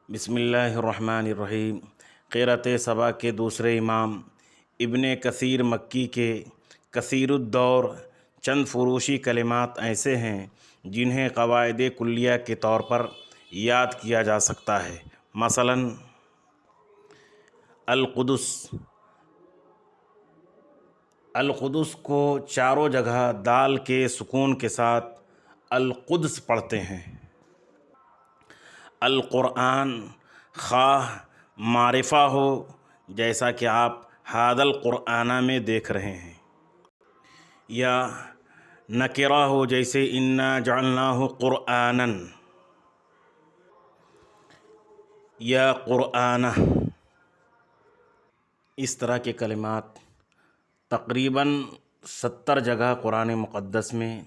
بسم اللہ الرحمن الرحیم۔ قرأت سبا کے دوسرے امام ابن کثیر مکی کے کثیر الدور چند فروشی کلمات ایسے ہیں جنہیں قواعد کلیہ کے طور پر یاد کیا جا سکتا ہے۔ مثلاً القدس، القدس کو چاروں جگہ دال کے سکون کے ساتھ القدس پڑھتے ہیں۔ القرآن، خواہ معرفہ ہو جیسا کہ آپ ھذا القرآن میں دیکھ رہے ہیں، یا نکرہ ہو جیسے انا جعلناہ قرآنا یا قرآنہ، اس طرح کے کلمات تقریباً 70 جگہ قرآن مقدس میں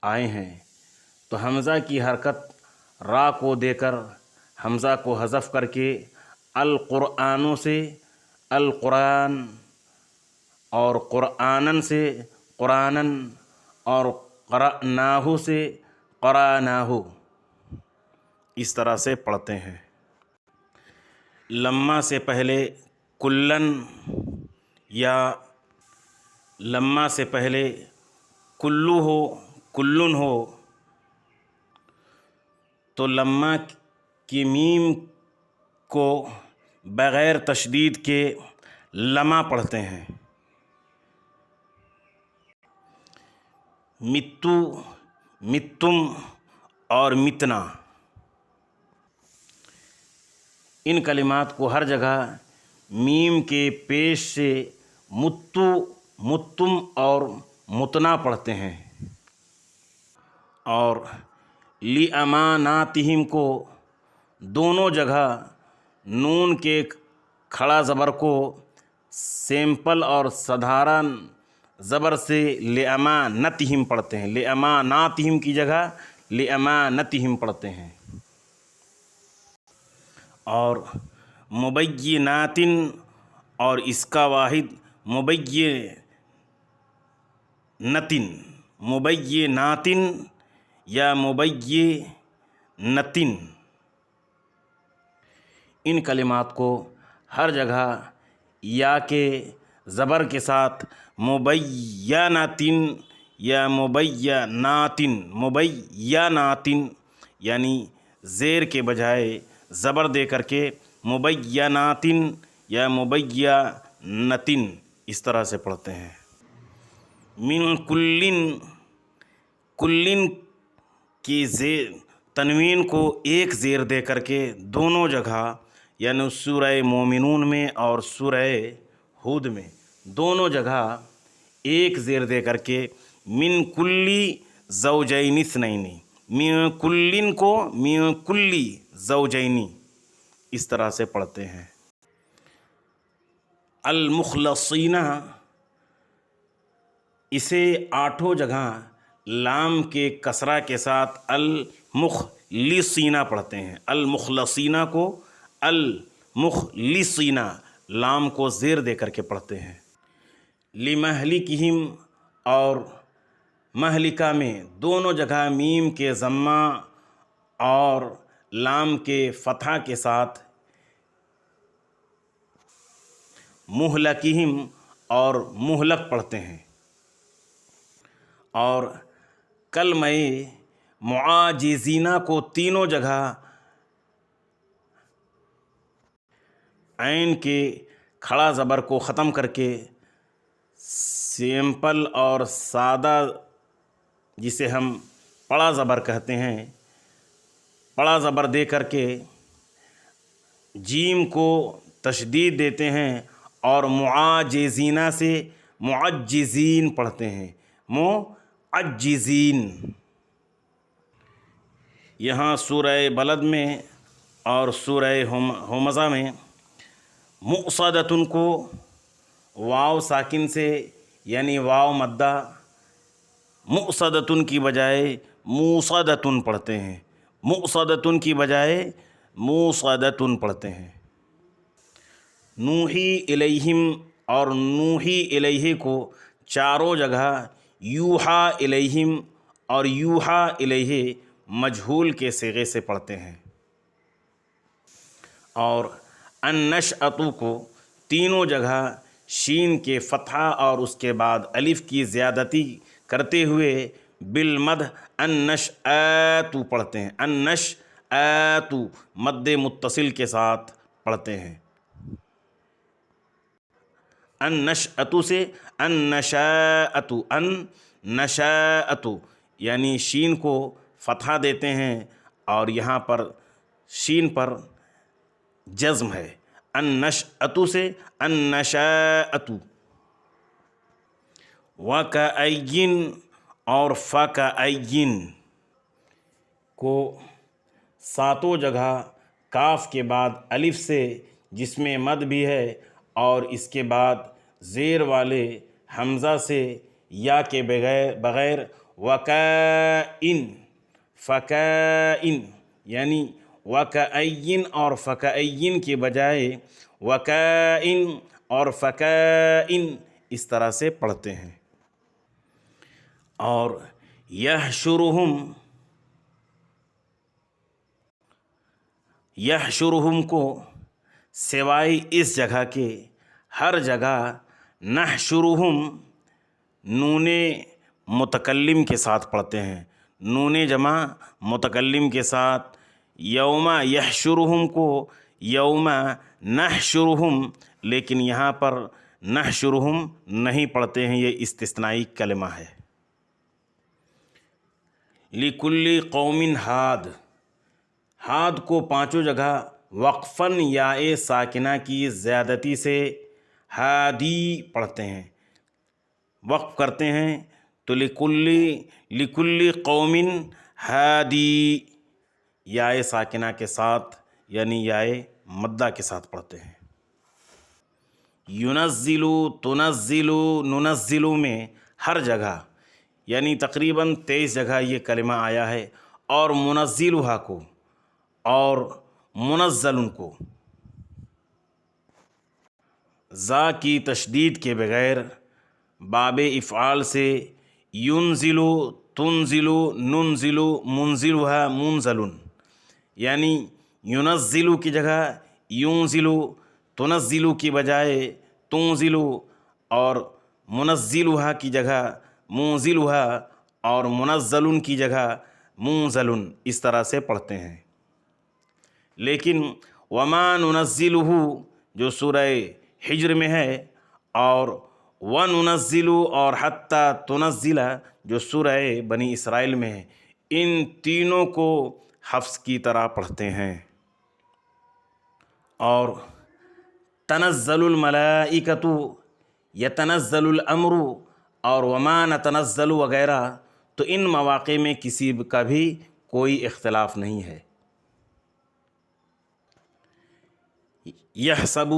آئے ہیں۔ تو حمزہ کی حرکت را کو دے کر حمزہ کو حذف کر کے القرآنوں سے القرآن، اور قرآنن سے قرآنن، اور قرأناہ سے قرأناہ، اس طرح سے پڑھتے ہیں۔ لما سے پہلے کلن یا لما سے پہلے کلو ہو، کلن ہو تو لما کی میم کو بغیر تشدید کے لما پڑھتے ہیں۔ متو، متم اور متنا، ان کلمات کو ہر جگہ میم کے پیش سے متو، متم اور متنا پڑھتے ہیں، اور لِأَمَانَاتِهِمْ کو دونوں جگہ نون کے کھڑا زبر کو سیمپل اور سدھارن زبر سے لِأَمَانَتِهِمْ پڑھتے ہیں۔ لِأَمَانَاتِهِمْ کی جگہ لِأَمَانَتِهِمْ پڑھتے ہیں۔ اور مبینات، اور اس کا واحد مبینات، مبینات یا مبینات، ان کلمات کو ہر جگہ یا کے زبر کے ساتھ مبینات یا مبینات، مبینات یعنی زیر کے بجائے زبر دے کر کے مبینات یا مبینات، اس طرح سے پڑھتے ہیں۔ من کلن، کلن کی تنوین کو ایک زیر دے کر کے دونوں جگہ، یعنی سورہ مومنون میں اور سورہ ہود میں دونوں جگہ ایک زیر دے کر کے من کلی زوجین اثنین، من کلن کو من کلی زوجین، اس طرح سے پڑھتے ہیں۔ المخلصین، اسے 8 جگہ لام کے کسرہ کے ساتھ المخلصین پڑھتے ہیں۔ المخلصین کو المخلصین، لام کو زیر دے کر کے پڑھتے ہیں۔ لمہلکہم، اور مہلکہ میں دونوں جگہ میم کے ضمہ اور لام کے فتحہ کے ساتھ مہلکہم اور مہلک پڑھتے ہیں۔ اور کلمہ معاجزین کو تینوں جگہ عین کے کھڑا زبر کو ختم کر کے سیمپل اور سادہ، جسے ہم پڑا زبر کہتے ہیں، پڑا زبر دے کر کے جیم کو تشدید دیتے ہیں اور معاجزین سے معجزین پڑھتے ہیں، معجزین۔ یہاں سورہ بلد میں اور سورہ ہمزہ میں مؤصدۃ کو واو ساکن سے، یعنی واو مدہ، مؤصدۃ کی بجائے موصدۃ پڑھتے ہیں، مؤصدۃ کی بجائے موصدۃ پڑھتے ہیں۔ نوحی الیہم، اور نوحی الیہ کو چاروں جگہ یوحا الیہم اور یوحا الیہ مجہول کے صیغے سے پڑھتے ہیں۔ اور النشأۃ کو تینوں جگہ شین کے فتحہ اور اس کے بعد الف کی زیادتی کرتے ہوئے بالمد النشأۃ پڑھتے ہیں، النشأۃ مد متصل کے ساتھ پڑھتے ہیں۔ النشأۃ سے النشاءۃ، النشاءۃ یعنی شین کو فتحہ دیتے ہیں اور یہاں پر شین پر جزم ہے۔ النشأۃ سے النشاءۃ۔ وَكَأَيٍّ اور فَكَأَيٍّ کو ساتوں جگہ کاف کے بعد الف سے جس میں مد بھی ہے اور اس کے بعد زیر والے حمزہ سے یا کے بغیر وَكَأَيٍّ فَكَأَيٍّ یعنی وَكَأَيٍّ اور فَكَأَيٍّ کے بجائے وَكَأَيٍّ اور فَكَأَيٍّ اس طرح سے پڑھتے ہیں۔ اور یحشرہم کو سوائے اس جگہ کے ہر جگہ نحشرہم نون متکلم کے ساتھ پڑھتے ہیں، نون جمع متکلم کے ساتھ۔ یوم یحشرہم کو یوم نحشرہم، لیکن یہاں پر نحشرہم نہیں پڑھتے ہیں، یہ استثنائی کلمہ ہے۔ لکل قوم ہاد، ہاد کو پانچوں جگہ وقفاً یاء ساکنہ کی زیادتی سے ہادی پڑھتے ہیں، وقف کرتے ہیں تو لکل قوم ہادی یاء ساکنہ کے ساتھ یعنی یاء مدہ کے ساتھ پڑھتے ہیں۔ ینزل، تنزل، ننزل میں ہر جگہ یعنی تقریباً 23 جگہ یہ کلمہ آیا ہے، اور منزلھا کو اور منزل کو زا کی تشدید کے بغیر باب افعال سے ینزل، تنزل، ننزل، منزلھا، منزل یعنی ینزل کی جگہ ینزل، تنزل کی بجائے تنزل، اور منزلھا کی جگہ منزلھا، اور منزل کی جگہ منزل، اس طرح سے پڑھتے ہیں۔ لیکن وما ننزلہ جو سورہ حجر میں ہے، اور وننزل اور حتی تنزل جو سورہ بنی اسرائیل میں ہے، ان تینوں کو حفظ کی طرح پڑھتے ہیں۔ اور تنزل الملائکۃ، یتنزل الامر اور وما نتنزل وغیرہ، تو ان مواقع میں کسی کا بھی کوئی اختلاف نہیں ہے۔ یحسب،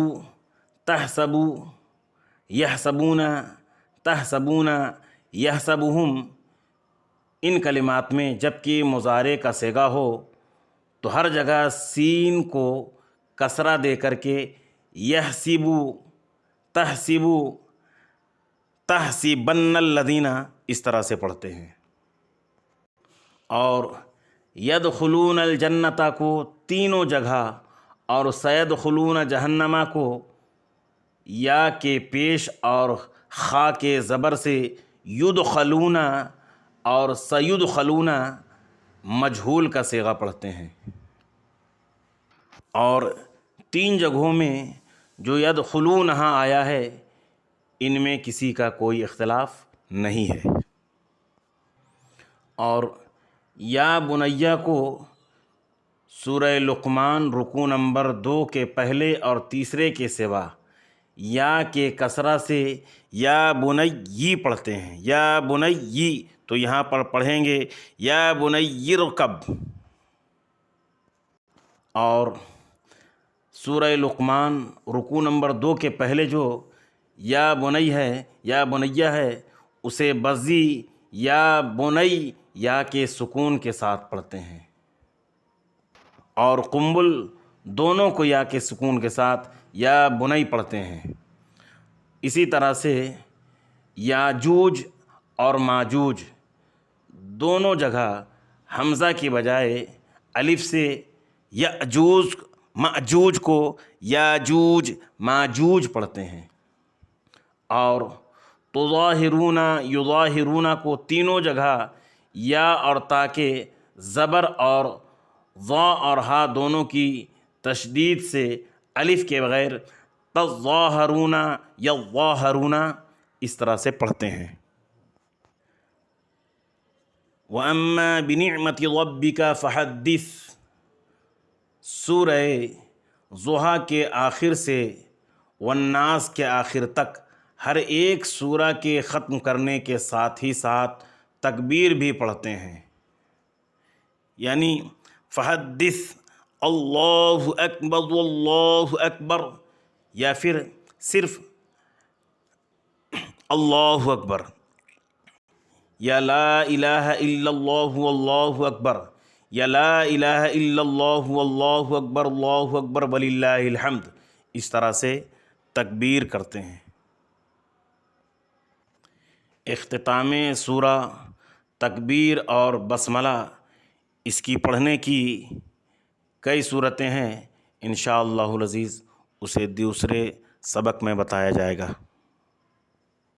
تحسب، یحسبون، تحسبون، یحسبہم، ان کلمات میں جب کہ مضارع کا صیغہ ہو تو ہر جگہ سین کو کسرہ دے کر کے یحسب، تحسب، تحسبن الذین اس طرح سے پڑھتے ہیں۔ اور یدخلون الجنت کو تینوں جگہ اور سیدخلون جہنم کو یا کے پیش اور خا کے زبر سے یدخلون اور سیدخلون مجہول کا صیغہ پڑھتے ہیں۔ اور تین جگہوں میں جو یدخلونہا آیا ہے ان میں کسی کا کوئی اختلاف نہیں ہے۔ اور یا بنیہ کو سورہ لقمان رکوع نمبر 2 کے پہلے اور تیسرے کے سوا یا کے کسرہ سے یا بنی پڑھتے ہیں، یا بنی، تو یہاں پر پڑھیں گے یا بنی ارکب۔ اور سورہ لقمان رکوع نمبر 2 کے پہلے جو یا بنی ہے، یا بنیہ ہے، اسے بزی یا بنی یا کے سکون کے ساتھ پڑھتے ہیں، اور قنبل دونوں کو یا کے سکون کے ساتھ یا بنی پڑھتے ہیں۔ اسی طرح سے یاجوج اور ماجوج دونوں جگہ حمزہ کی بجائے الف سے یأجوج مأجوج کو یاجوج ماجوج پڑھتے ہیں، اور تظاہرون یظاہرون کو تینوں جگہ یا اور تا کے زبر اور ضا اور ہا دونوں کی تشدید سے الف کے بغیر تظاہرون یظاہرون اس طرح سے پڑھتے ہیں۔ وَأَمَّا بِنِعْمَةِ رَبِّكَ فَحَدِّثْ، سورہ ضحیٰ کے آخر سے والناس کے آخر تک ہر ایک سورہ کے ختم کرنے کے ساتھ ہی ساتھ تکبیر بھی پڑھتے ہیں، یعنی فحدث اللہ اکبر واللہ اکبر، یا پھر صرف اللہ اکبر، یا لا الہ الا اللہ واللہ اکبر، یا لا الہ الا اللہ واللہ اکبر اللہ اکبر وللہ الحمد، اس طرح سے تکبیر کرتے ہیں۔ اختتام سورہ تکبیر اور بسملہ، اس کی پڑھنے کی کئی صورتیں ہیں، انشاءاللہ العزیز اسے دوسرے سبق میں بتایا جائے گا۔